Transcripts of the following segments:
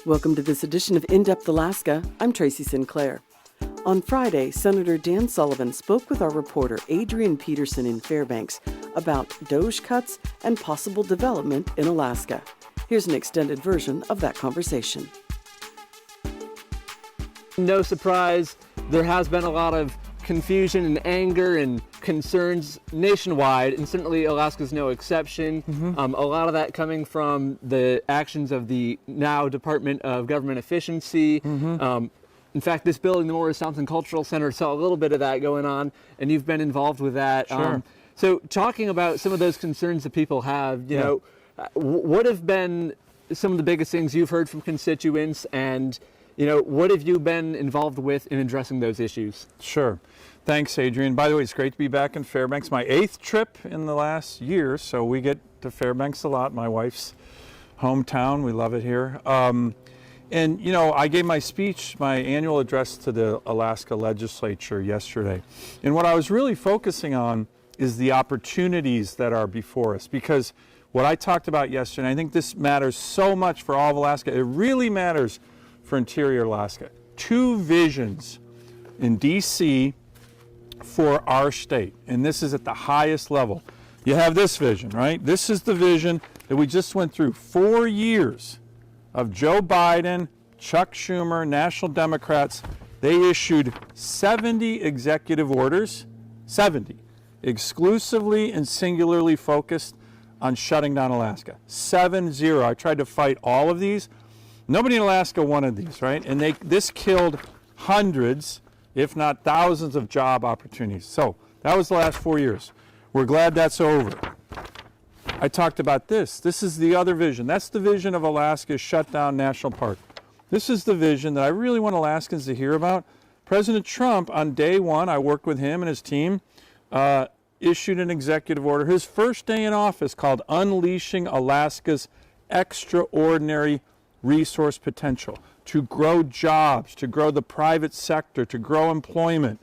Welcome to this edition of In-Depth Alaska. I'm Tracy Sinclair. On Friday, Senator Dan Sullivan spoke with our reporter Adrian Peterson in Fairbanks about DOGE cuts and possible development in Alaska. Here's an extended version of that conversation. No surprise, there has been a lot of confusion and anger and concerns nationwide, and certainly Alaska's no exception. A lot of that coming from the actions of the now Department of Government Efficiency. In fact, this building, the Morris Thompson Cultural Center, saw a little bit of that going on, and you've been involved with that. Sure. So talking about some of those concerns that people have, you know, what have been some of the biggest things you've heard from constituents, and you know, what have you been involved with in addressing those issues? Sure. Thanks, Adrian. By the way, it's great to be back in Fairbanks. My 8th trip in the last year, so we get to Fairbanks a lot. My wife's hometown. We love it here. And, you know, I gave my speech, my annual address to the Alaska legislature yesterday. And what I was really focusing on is the opportunities that are before us. Because what I talked about yesterday, I think this matters so much for all of Alaska. It really matters for interior Alaska. 2 visions in D.C. for our state, and this is at the highest level. You have this vision, right? This is the vision that we just went through. 4 years of Joe Biden, Chuck Schumer, National Democrats. They issued 70 executive orders, 70, exclusively and singularly focused on shutting down Alaska. 7-0. I tried to fight all of these. Nobody in Alaska wanted these, right? And this killed hundreds, if not thousands, of job opportunities. So that was the last 4 years. We're glad that's over. I talked about this. This is the other vision. That's the vision of Alaska's shut down national park. This is the vision that I really want Alaskans to hear about. President Trump, on day one, I worked with him and his team, issued an executive order, his first day in office, called Unleashing Alaska's Extraordinary Resource Potential, to grow jobs, to grow the private sector, to grow employment.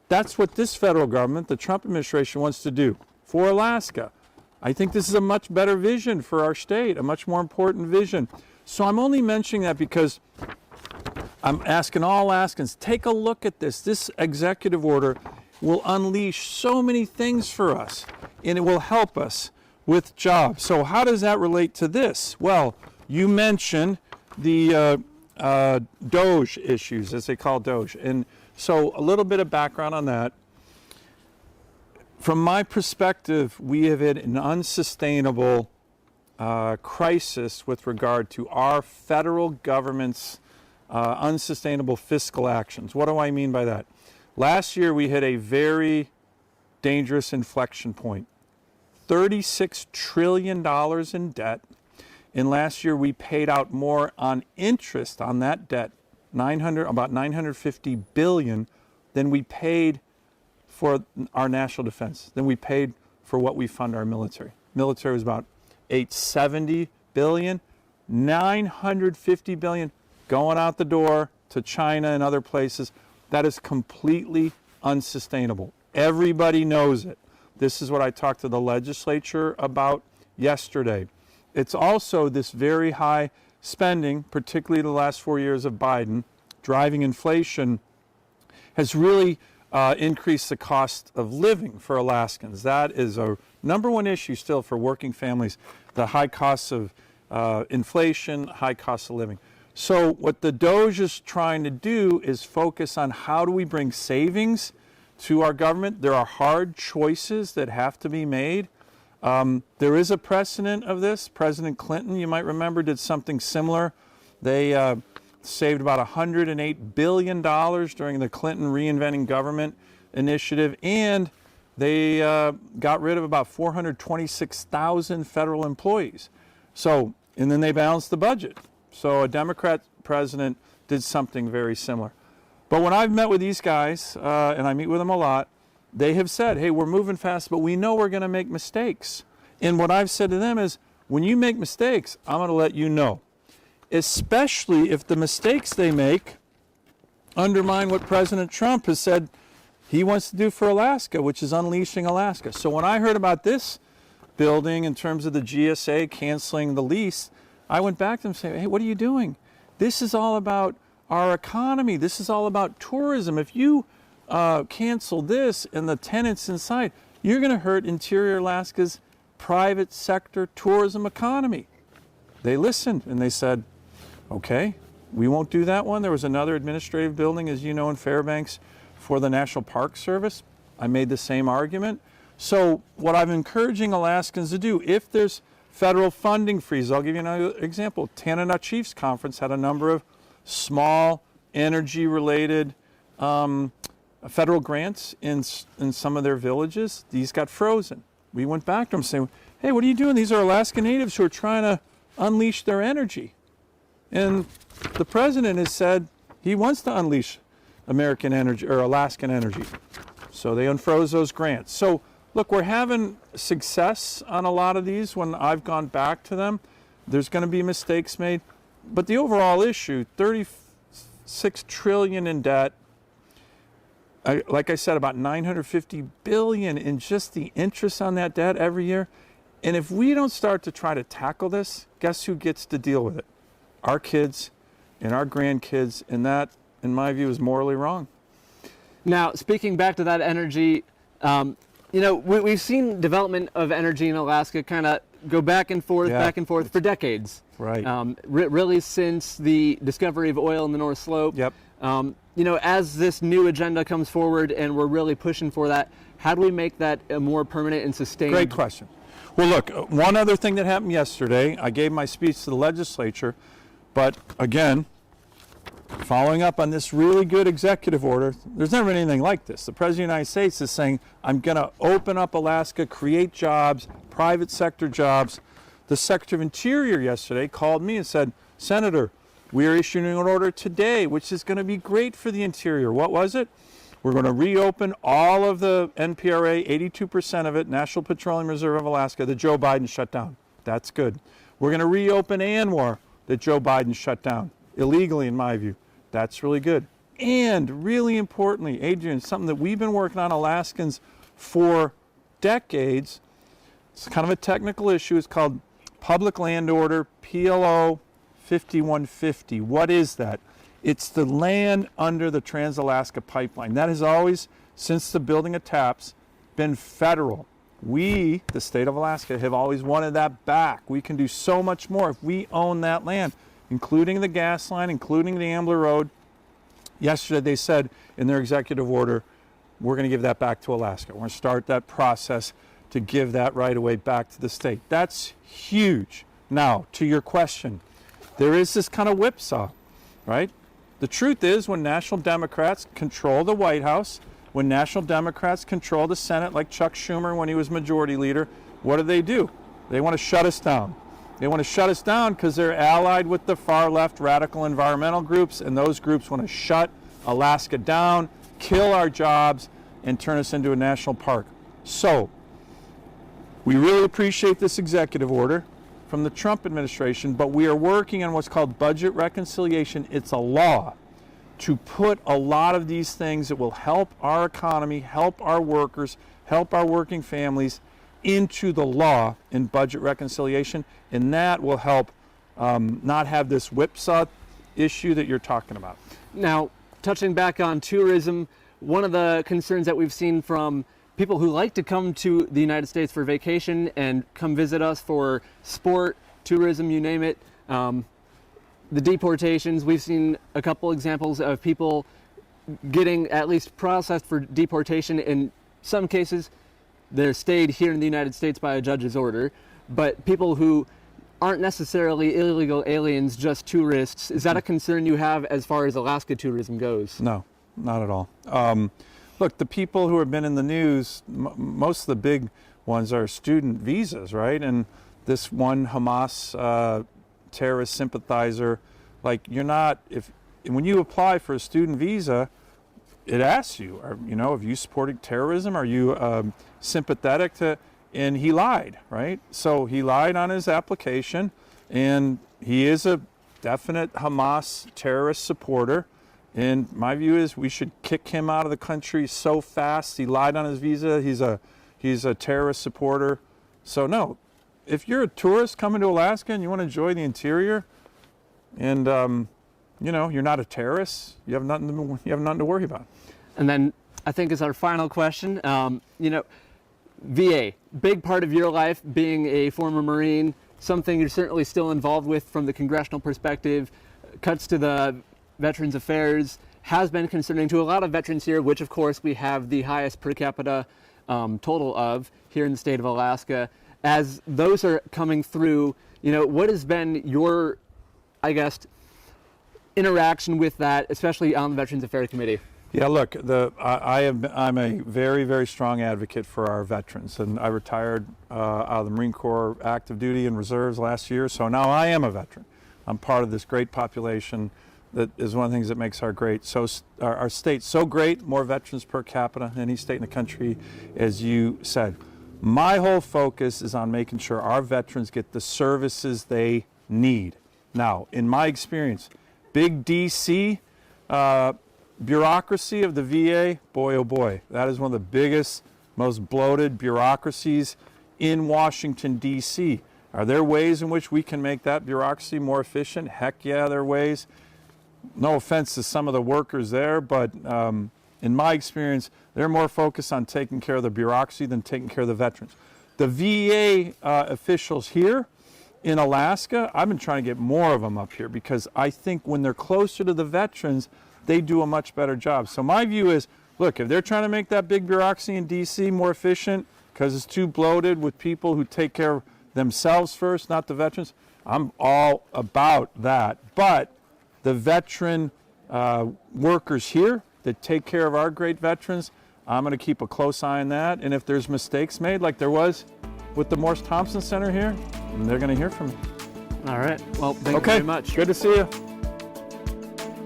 That's what this federal government, the Trump administration, wants to do for Alaska. I think this is a much better vision for our state, a much more important vision. So I'm only mentioning that because I'm asking all Alaskans, take a look at this. This executive order will unleash so many things for us, and it will help us with jobs. So how does that relate to this? Well, you mentioned the DOGE issues, as they call DOGE. And so a little bit of background on that. From my perspective, we have had an unsustainable crisis with regard to our federal government's unsustainable fiscal actions. What do I mean by that? Last year, we hit a very dangerous inflection point. $36 trillion in debt. And last year, we paid out more on interest on that debt, about $950 billion, than we paid for our national defense, than we paid for what we fund our military. Military was about $870 billion, $950 billion going out the door to China and other places. That is completely unsustainable. Everybody knows it. This is what I talked to the legislature about yesterday. It's also this very high spending, particularly the last 4 years of Biden, driving inflation, has really increased the cost of living for Alaskans. That is a number one issue still for working families, the high costs of inflation, high cost of living. So what the DOGE is trying to do is focus on how do we bring savings to our government. There are hard choices that have to be made. There is a precedent of this. President Clinton, you might remember, did something similar. They saved about $108 billion during the Clinton Reinventing Government initiative, and they got rid of about 426,000 federal employees. So, and then they balanced the budget. So a Democrat president did something very similar. But when I've met with these guys, and I meet with them a lot, they have said, hey, we're moving fast, but we know we're going to make mistakes. And what I've said to them is, when you make mistakes, I'm going to let you know, especially if the mistakes they make undermine what President Trump has said he wants to do for Alaska, which is unleashing Alaska. So when I heard about this building in terms of the GSA canceling the lease, I went back to them and said, hey, what are you doing? This is all about our economy. This is all about tourism. If you cancel this and the tenants inside, you're going to hurt Interior Alaska's private sector tourism economy. They listened and they said, okay, we won't do that one. There was another administrative building, as you know, in Fairbanks for the National Park Service. I made the same argument. So what I'm encouraging Alaskans to do, if there's federal funding freeze, I'll give you another example. Tanana Chiefs Conference had a number of small energy-related federal grants in some of their villages. These got frozen. We went back to them saying, hey, what are you doing? These are Alaska Natives who are trying to unleash their energy. And the president has said he wants to unleash American energy or Alaskan energy. So they unfroze those grants. So look, we're having success on a lot of these when I've gone back to them. There's going to be mistakes made. But the overall issue, $36 trillion in debt, like I said, about $950 billion in just the interest on that debt every year. And if we don't start to try to tackle this, guess who gets to deal with it? Our kids and our grandkids, and that, in my view, is morally wrong. Now, speaking back to that energy, we've seen development of energy in Alaska kind of go back and forth for decades. Right. Really since the discovery of oil in the North Slope. Yep. As this new agenda comes forward and we're really pushing for that, how do we make that a more permanent and sustained? Great question. Well, look, one other thing that happened yesterday, I gave my speech to the legislature, but again, following up on this really good executive order, there's never been anything like this. The President of the United States is saying, I'm going to open up Alaska, create jobs, private sector jobs. The Secretary of Interior yesterday called me and said, Senator, we are issuing an order today, which is going to be great for the Interior. What was it? We're going to reopen all of the NPRA, 82% of it, National Petroleum Reserve of Alaska, that Joe Biden shut down. That's good. We're going to reopen ANWR that Joe Biden shut down, illegally in my view. That's really good. And really importantly, Adrian, something that we've been working on Alaskans for decades, it's kind of a technical issue, it's called Public Land Order, PLO 5150. What is that? It's the land under the Trans-Alaska Pipeline. That has always, since the building of TAPS, been federal. We, the state of Alaska, have always wanted that back. We can do so much more if we own that land, including the gas line, including the Ambler Road. Yesterday they said in their executive order, we're going to give that back to Alaska. We're going to start that process to give that right away back to the state. That's huge. Now, to your question, there is this kind of whipsaw, right? The truth is, when National Democrats control the White House, when National Democrats control the Senate, like Chuck Schumer when he was majority leader, what do? They want to shut us down. They want to shut us down because they're allied with the far left radical environmental groups, and those groups want to shut Alaska down, kill our jobs, and turn us into a national park. So, we really appreciate this executive order from the Trump administration, but we are working on what's called budget reconciliation. It's a law to put a lot of these things that will help our economy, help our workers, help our working families into the law in budget reconciliation, and that will help not have this whipsaw issue that you're talking about. Now, touching back on tourism, one of the concerns that we've seen from people who like to come to the United States for vacation and come visit us for sport, tourism, you name it, the deportations, we've seen a couple examples of people getting at least processed for deportation. In some cases, they're stayed here in the United States by a judge's order, but people who aren't necessarily illegal aliens, just tourists, is that a concern you have as far as Alaska tourism goes? No, not at all. Look, the people who have been in the news, most of the big ones are student visas, right? And this one Hamas terrorist sympathizer, like you're not, when you apply for a student visa, it asks you, have you supported terrorism? Are you sympathetic to, and he lied, right? So he lied on his application, and he is a definite Hamas terrorist supporter. And my view is we should kick him out of the country so fast. He lied on his visa. He's a terrorist supporter. So no, if you're a tourist coming to Alaska and you want to enjoy the interior, and you're not a terrorist. You have nothing to worry about. And then I think as our final question, VA, big part of your life being a former Marine, something you're certainly still involved with from the congressional perspective, cuts to the Veterans Affairs, has been concerning to a lot of veterans here, which of course we have the highest per capita total of here in the state of Alaska. As those are coming through, what has been your, interaction with that, especially on the Veterans Affairs Committee? Yeah, look, I'm a very, very strong advocate for our veterans, and I retired out of the Marine Corps active duty and reserves last year, so now I am a veteran. I'm part of this great population that is one of the things that makes our state so great, more veterans per capita than any state in the country, as you said. My whole focus is on making sure our veterans get the services they need. Now, in my experience, big DC, bureaucracy of the VA, boy oh boy, that is one of the biggest, most bloated bureaucracies in Washington, D.C. Are there ways in which we can make that bureaucracy more efficient? Heck yeah, there are ways. No offense to some of the workers there, but in my experience, they're more focused on taking care of the bureaucracy than taking care of the veterans. The VA officials here in Alaska, I've been trying to get more of them up here because I think when they're closer to the veterans, they do a much better job. So my view is, look, if they're trying to make that big bureaucracy in D.C. more efficient because it's too bloated with people who take care of themselves first, not the veterans, I'm all about that. But the veteran workers here that take care of our great veterans, I'm going to keep a close eye on that. And if there's mistakes made, like there was with the Morse Thompson Center here, they're going to hear from me. All right. Well, thank you very much. Good to see you.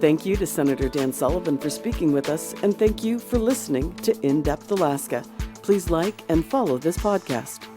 Thank you to Senator Dan Sullivan for speaking with us, and thank you for listening to In Depth Alaska. Please like and follow this podcast.